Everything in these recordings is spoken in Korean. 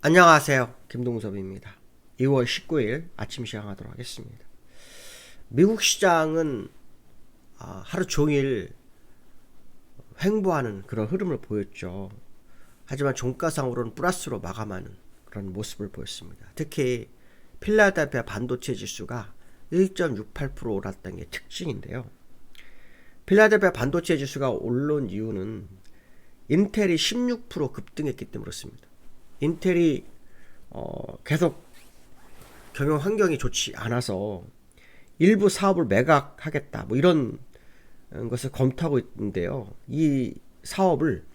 안녕하세요. 김동섭입니다. 2월 19일 아침 시작하도록 하겠습니다. 미국 시장은 하루 종일 횡보하는 그런 흐름을 보였죠. 하지만 종가상으로는 플러스로 마감하는 그런 모습을 보였습니다. 특히 필라델피아 반도체 지수가 1.68% 올랐다는 게 특징인데요. 필라델피아 반도체 지수가 오른 이유는 인텔이 16% 급등했기 때문에 그렇습니다. 인텔이 계속 경영 환경이 좋지 않아서 일부 사업을 매각하겠다 뭐 이런 것을 검토하고 있는데요. 이 사업을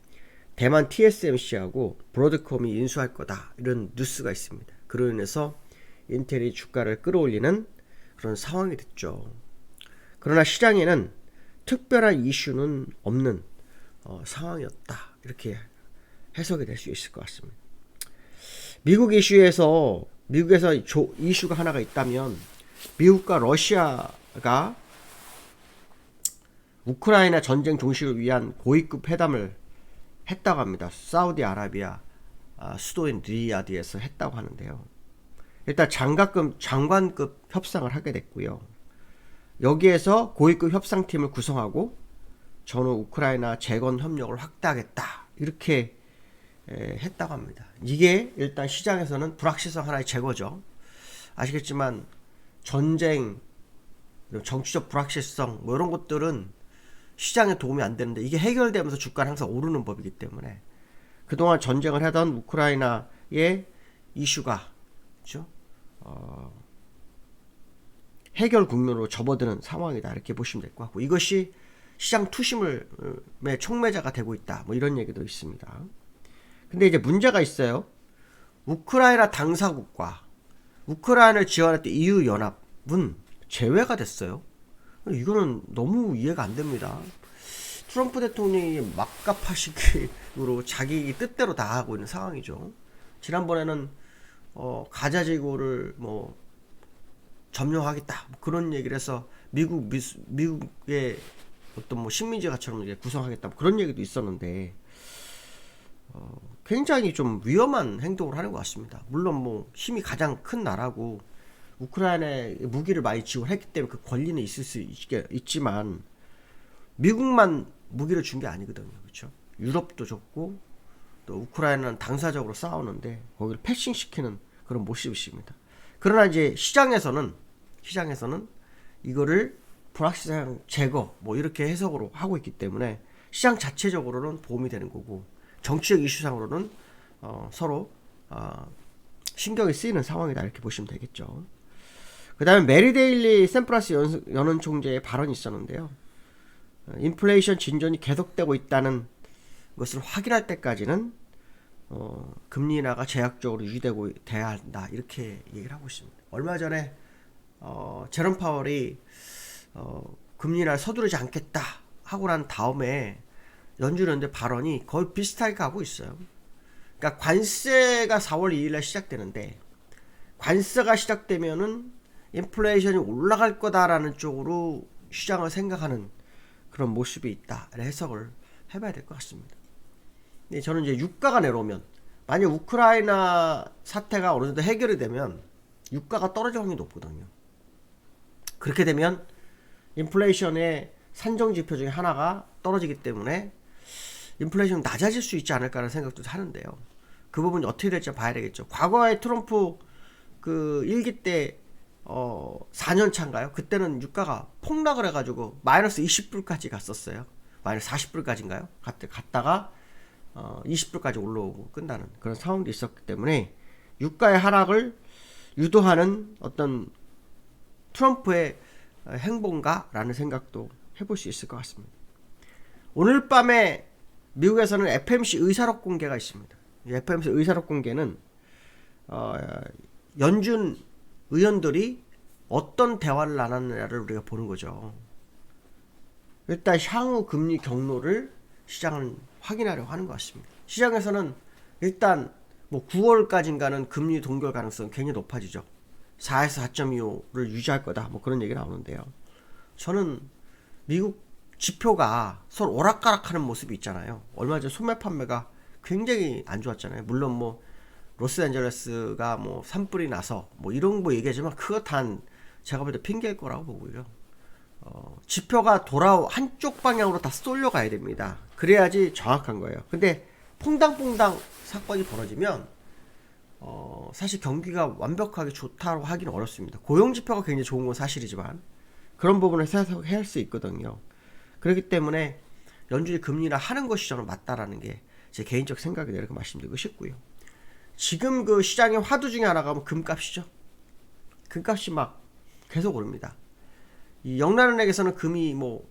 대만 TSMC하고 브로드컴이 인수할 거다 이런 뉴스가 있습니다. 그로 인해서 인텔이 주가를 끌어올리는 그런 상황이 됐죠. 그러나 시장에는 특별한 이슈는 없는 상황이었다 이렇게 해석이 될 수 있을 것 같습니다. 미국에서 이슈가 하나가 있다면 미국과 러시아가 우크라이나 전쟁 종식을 위한 고위급 회담을 했다고 합니다. 사우디아라비아 수도인 리야드에서 했다고 하는데요. 일단 장관급 협상을 하게 됐고요. 여기에서 고위급 협상팀을 구성하고 저는 우크라이나 재건 협력을 확대하겠다 이렇게 했다고 합니다. 이게 일단 시장에서는 불확실성 하나의 제거죠. 아시겠지만 전쟁, 정치적 불확실성 뭐 이런 것들은 시장에 도움이 안 되는데 이게 해결되면서 주가는 항상 오르는 법이기 때문에 그동안 전쟁을 하던 우크라이나의 이슈가 그렇죠? 해결 국면으로 접어드는 상황이다 이렇게 보시면 될 것 같고 이것이 시장 투심의 촉매자가 되고 있다 뭐 이런 얘기도 있습니다. 근데 이제 문제가 있어요. 우크라이나 당사국과 우크라이나를 지원했던 EU 연합은 제외가 됐어요. 이거는 너무 이해가 안 됩니다. 트럼프 대통령이 막가파식으로 자기 뜻대로 다 하고 있는 상황이죠. 지난번에는 가자 지구를 뭐 점령하겠다 뭐 그런 얘기를 해서 미국의 어떤 뭐 식민지가처럼 이제 구성하겠다 뭐 그런 얘기도 있었는데 굉장히 좀 위험한 행동을 하는 것 같습니다. 물론 뭐 힘이 가장 큰 나라고 우크라이나에 무기를 많이 지원했기 때문에 그 권리는 있을 수 있지만 미국만 무기를 준 게 아니거든요. 그렇죠? 유럽도 줬고 또 우크라이나는 당사적으로 싸우는데 거기를 패싱시키는 그런 모습이 있습니다. 그러나 이제 시장에서는 이거를 불확실성 제거 뭐 이렇게 해석으로 하고 있기 때문에 시장 자체적으로는 도움이 되는 거고 정치적 이슈상으로는 서로 신경이 쓰이는 상황이다 이렇게 보시면 되겠죠. 그 다음에 메리 데일리 샌프란시스 연은 총재의 발언이 있었는데요. 인플레이션 진전이 계속되고 있다는 것을 확인할 때까지는 금리 인하가 제약적으로 유지되고 돼야 한다 이렇게 얘기를 하고 있습니다. 얼마 전에 제롬 파월이 금리 인하를 서두르지 않겠다 하고 난 다음에 연준연대 발언이 거의 비슷하게 가고 있어요. 그러니까 관세가 4월 2일날 시작되는데 관세가 시작되면은 인플레이션이 올라갈 거다라는 쪽으로 시장을 생각하는 그런 모습이 있다. 해석을 해봐야 될 것 같습니다. 근데 저는 이제 유가가 내려오면 만약 우크라이나 사태가 어느 정도 해결이 되면 유가가 떨어질 확률이 높거든요. 그렇게 되면 인플레이션의 산정 지표 중에 하나가 떨어지기 때문에 인플레이션이 낮아질 수 있지 않을까라는 생각도 하는데요. 그 부분이 어떻게 될지 봐야 되겠죠. 과거에 트럼프 그 1기 때 4년 차인가요? 그때는 유가가 폭락을 해가지고 마이너스 20불까지 갔었어요. 마이너스 40불까지인가요? 갔다가 20불까지 올라오고 끝나는 그런 상황도 있었기 때문에 유가의 하락을 유도하는 어떤 트럼프의 행보인가라는 생각도 해볼 수 있을 것 같습니다. 오늘 밤에 미국에서는 FMC 의사록 공개가 있습니다. FMC 의사록 공개는 연준 의원들이 어떤 대화를 나눴느냐를 우리가 보는 거죠. 일단 향후 금리 경로를 시장은 확인하려고 하는 것 같습니다. 시장에서는 일단 뭐 9월까지인가는 금리 동결 가능성이 굉장히 높아지죠. 4에서 4.25를 유지할 거다 뭐 그런 얘기 나오는데요. 저는 미국 지표가 서로 오락가락하는 모습이 있잖아요. 얼마 전 소매 판매가 굉장히 안 좋았잖아요. 물론 뭐 로스앤젤레스가 뭐 산불이 나서 뭐 이런 거 얘기하지만 그거 단 제가 볼 때 핑계일 거라고 보고요. 지표가 한쪽 방향으로 다 쏠려가야 됩니다. 그래야지 정확한 거예요. 근데 퐁당퐁당 사건이 벌어지면 사실 경기가 완벽하게 좋다고 하기는 어렵습니다. 고용지표가 굉장히 좋은 건 사실이지만 그런 부분을 해석해야 할 수 있거든요. 그렇기 때문에 연준이 금리나 하는 것이 저는 맞다라는 게 제 개인적 생각이다 이렇게 말씀드리고 싶고요. 지금 그 시장의 화두 중에 하나가 뭐 금값이죠. 금값이 막 계속 오릅니다. 이 영란은행에서는 금이 뭐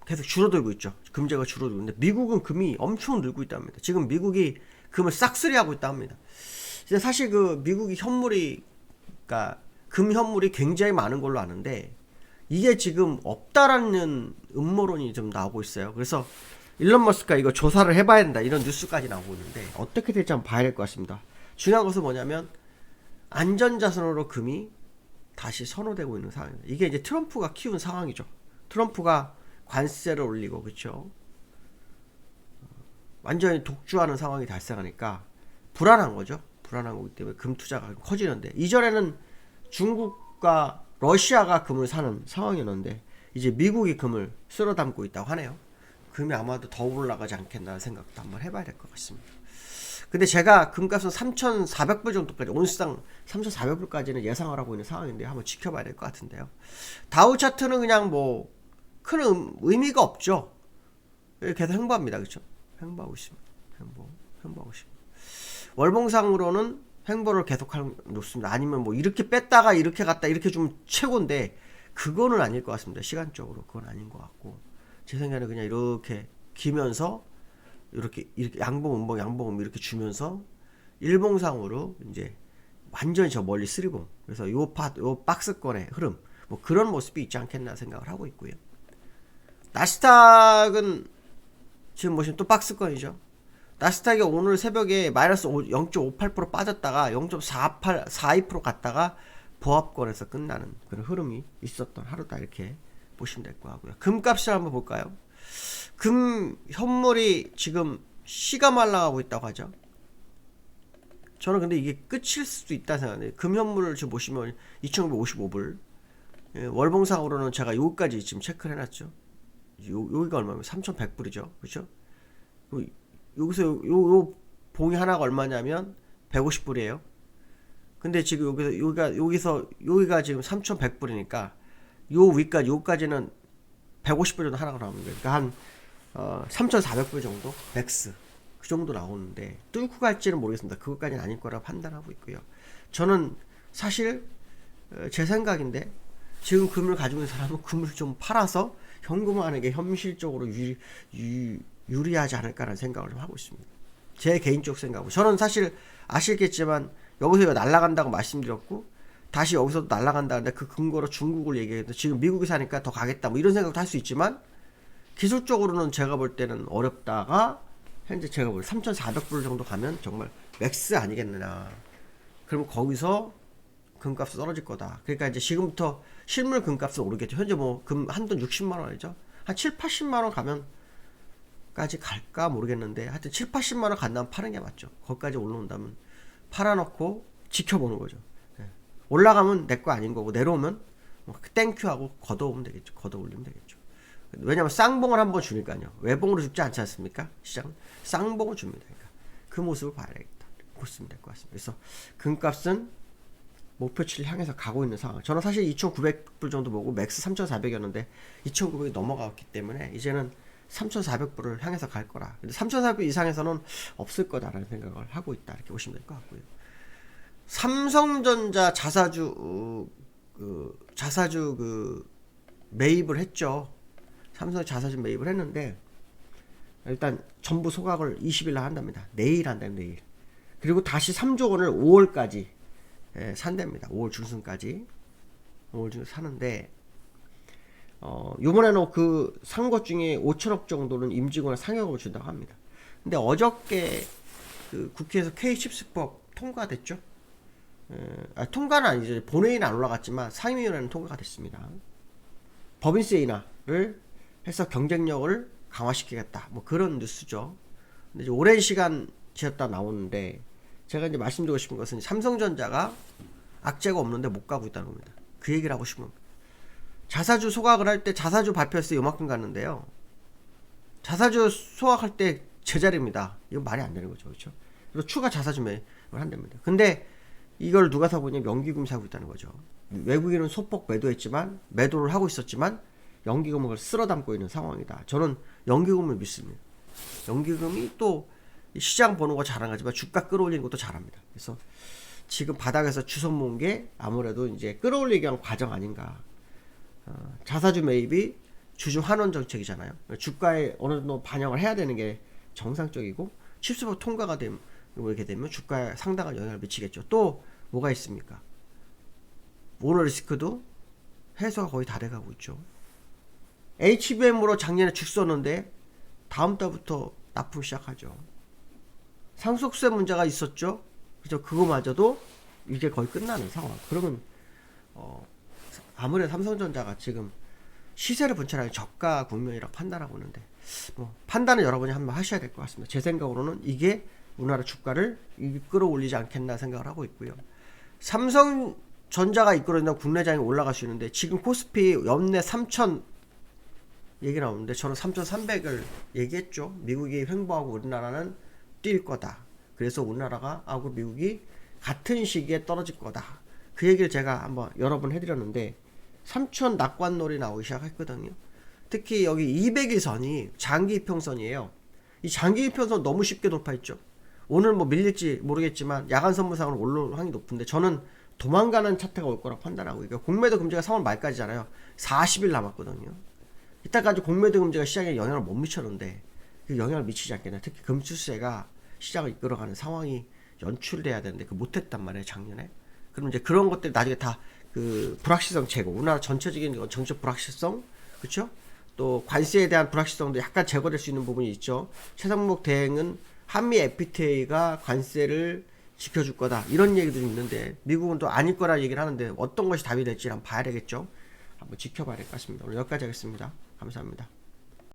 계속 줄어들고 있죠. 금제가 줄어들고 있는데 미국은 금이 엄청 늘고 있답니다. 지금 미국이 금을 싹쓸이하고 있다 합니다. 사실 그 미국이 현물이 그러니까 금 현물이 굉장히 많은 걸로 아는데 이게 지금 없다라는 음모론이 좀 나오고 있어요. 그래서 일론 머스크가 이거 조사를 해봐야 된다 이런 뉴스까지 나오고 있는데 어떻게 될지 한번 봐야 될 것 같습니다. 중요한 것은 뭐냐면 안전자산으로 금이 다시 선호되고 있는 상황입니다. 이게 이제 트럼프가 키운 상황이죠. 트럼프가 관세를 올리고 그렇죠. 완전히 독주하는 상황이 발생하니까 불안한 거죠. 불안한 거기 때문에 금 투자가 커지는데 이전에는 중국과 러시아가 금을 사는 상황이었는데 이제 미국이 금을 쓸어 담고 있다고 하네요. 금이 아마도 더 올라가지 않겠나 생각도 한번 해봐야 될 것 같습니다. 근데 제가 금값은 3,400불 정도까지 온수당 3,400불까지는 예상을 하고 있는 상황인데 한번 지켜봐야 될 것 같은데요. 다우 차트는 그냥 뭐 큰 의미가 없죠. 계속 횡보합니다. 그렇죠? 횡보하고 있습니다. 횡보하고 있습니다. 월봉상으로는 횡보를 계속하는 놓습니다. 아니면 뭐 이렇게 뺐다가 이렇게 갔다 이렇게 좀 최고인데 그거는 아닐 것 같습니다. 시간적으로 그건 아닌 것 같고 제 생각에는 그냥 이렇게 기면서 이렇게 양봉 이렇게 주면서 일봉상으로 이제 완전히 저 멀리 쓰리봉 그래서 요 박스권의 흐름 뭐 그런 모습이 있지 않겠나 생각을 하고 있고요. 나스닥은 지금 보시면 또 박스권이죠. 나스닥이 오늘 새벽에 마이너스 0.58% 빠졌다가 0.42% 갔다가 보합권에서 끝나는 그런 흐름이 있었던 하루다 이렇게 보시면 될 것 같고요. 금값을 한번 볼까요? 금 현물이 지금 씨가 말라가고 있다고 하죠. 저는 근데 이게 끝일 수도 있다 생각해요. 금 현물을 지금 보시면 2,955불 월봉상으로는 제가 여기까지 지금 체크를 해놨죠. 여기가 얼마면 3,100불이죠. 그렇죠? 여기서 요 봉이 하나가 얼마냐면 150불이에요. 근데 지금 여기가 지금 3,100불이니까 요 위까지 요까지는 150불 정도 하나가 나오는 거예요. 그러니까 한 3,400불 정도 맥스 그 정도 나오는데 뚫고 갈지는 모르겠습니다. 그것까지는 아닐 거라 판단하고 있고요. 저는 사실 제 생각인데 지금 금을 가지고 있는 사람은 금을 좀 팔아서 현금화하는 게 현실적으로 유리하지 않을까라는 생각을 좀 하고 있습니다. 제 개인적 생각으로 저는 사실 아시겠지만 여기서 이거 날아간다고 말씀드렸고 다시 여기서도 날아간다는데 그 근거로 중국을 얘기해도 지금 미국이 사니까 더 가겠다 뭐 이런 생각도 할 수 있지만 기술적으로는 제가 볼 때는 어렵다가 현재 제가 볼 3,400불 정도 가면 정말 맥스 아니겠느냐. 그러면 거기서 금값이 떨어질 거다. 그러니까 이제 지금부터 실물 금값은 오르겠죠. 현재 뭐 금 한 돈 60만 원이죠. 한 7, 80만 원 가면까지 갈까 모르겠는데 하여튼 7, 80만 원 간다면 파는 게 맞죠. 거기까지 올라온다면 팔아놓고 지켜보는 거죠. 올라가면 내 거 아닌 거고 내려오면 뭐 땡큐하고 걷어오면 되겠죠. 걷어올리면 되겠죠. 왜냐면 쌍봉을 한번 주니까요. 외봉으로 죽지 않지 않습니까? 시장은 쌍봉을 줍니다. 그러니까 그 모습을 봐야겠다. 보시면 될 것 같습니다. 그래서 금값은 목표치를 향해서 가고 있는 상황. 저는 사실 2,900불 정도 보고 맥스 3,400이었는데 2,900이 넘어갔기 때문에 이제는 3,400불을 향해서 갈 거라. 근데 3,400불 이상에서는 없을 거다라는 생각을 하고 있다. 이렇게 보시면 될 것 같고요. 삼성전자 자사주 매입을 했죠. 삼성 자사주 매입을 했는데 일단 전부 소각을 20일 날 한답니다. 내일 한다면 내일. 그리고 다시 3조 원을 5월까지 산답니다. 5월 중순까지. 5월 중순 사는데 요번에는 그 산 것 중에 5천억 정도는 임직원에 상여금을 준다고 합니다. 근데 어저께 그 국회에서 K-칩스법 통과됐죠. 통과는 아니죠. 본회의는 안 올라갔지만 상임위원회는 통과가 됐습니다. 법인세 인하를 해서 경쟁력을 강화시키겠다. 뭐 그런 뉴스죠. 근데 이제 오랜 시간 지었다 나오는데 제가 이제 말씀드리고 싶은 것은 삼성전자가 악재가 없는데 못 가고 있다는 겁니다. 그 얘기를 하고 싶은 겁니다. 자사주 소각을 할 때 자사주 발표했을 때 요만큼 갔는데요. 자사주 소각할 때 제자리입니다. 이건 말이 안 되는 거죠. 그렇죠? 그리고 추가 자사주 매입을 한답니다. 근데 이걸 누가 사고 있냐? 연기금이 사고 있다는 거죠. 외국인은 소폭 매도했지만 매도를 하고 있었지만 연기금을 그걸 쓸어 담고 있는 상황이다. 저는 연기금을 믿습니다. 연기금이 또 시장 보는 거 잘한 거지만 주가 끌어올리는 것도 잘합니다. 그래서 지금 바닥에서 주선 모은 게 아무래도 이제 끌어올리기 위한 과정 아닌가. 자사주 매입이 주중 환원 정책이잖아요. 주가에 어느 정도 반영을 해야 되는 게 정상적이고 칩스법 통과가 되게 되면 주가에 상당한 영향을 미치겠죠. 또 뭐가 있습니까? 오너 리스크도 해소가 거의 다 돼가고 있죠. HBM으로 작년에 죽 썼는데 다음 달부터 납품 시작하죠. 상속세 문제가 있었죠. 그래서 그거마저도 이제 거의 끝나는 상황. 그러면 아무래도 삼성전자가 지금 시세를 분출하는 저가 국면이라고 판단하고 있는데 뭐 판단은 여러분이 한번 하셔야 될 것 같습니다. 제 생각으로는 이게 우리나라 주가를 끌어올리지 않겠나 생각을 하고 있고요. 삼성전자가 이끌어낸다면 국내장이 올라갈 수 있는데 지금 코스피 연내 3,000 얘기 나오는데 저는 3,300을 얘기했죠. 미국이 횡보하고 우리나라는 뛸 거다. 그래서 우리나라가 하고 미국이 같은 시기에 떨어질 거다. 그 얘기를 제가 한번 여러 번 해드렸는데 3,000 낙관놀이 나오기 시작했거든요. 특히 여기 200일선이 장기 이평선이에요. 이 장기 이평선 너무 쉽게 돌파했죠. 오늘 뭐 밀릴지 모르겠지만 야간 선물상으로 올라올 확률이 높은데 저는 도망가는 차트가 올 거라고 판단하고 그러니까 공매도 금지가 3월 말까지잖아요. 40일 남았거든요. 이때까지 공매도 금지가 시장에 영향을 못 미쳤는데 그 영향을 미치지 않겠나. 특히 금수세가 시장을 이끌어가는 상황이 연출돼야 되는데 그 못했단 말이에요 작년에. 그럼 이제 그런 것들이 나중에 다 그 불확실성 제거, 우리나라 전체적인 정책 불확실성, 그렇죠? 또 관세에 대한 불확실성도 약간 제거될 수 있는 부분이 있죠. 최상목 대행은 한미 FTA가 관세를 지켜줄 거다 이런 얘기도 있는데 미국은 또 아닐 거라 얘기를 하는데 어떤 것이 답이 될지 한번 봐야 되겠죠. 한번 지켜봐야 될 것 같습니다. 오늘 여기까지 하겠습니다. 감사합니다.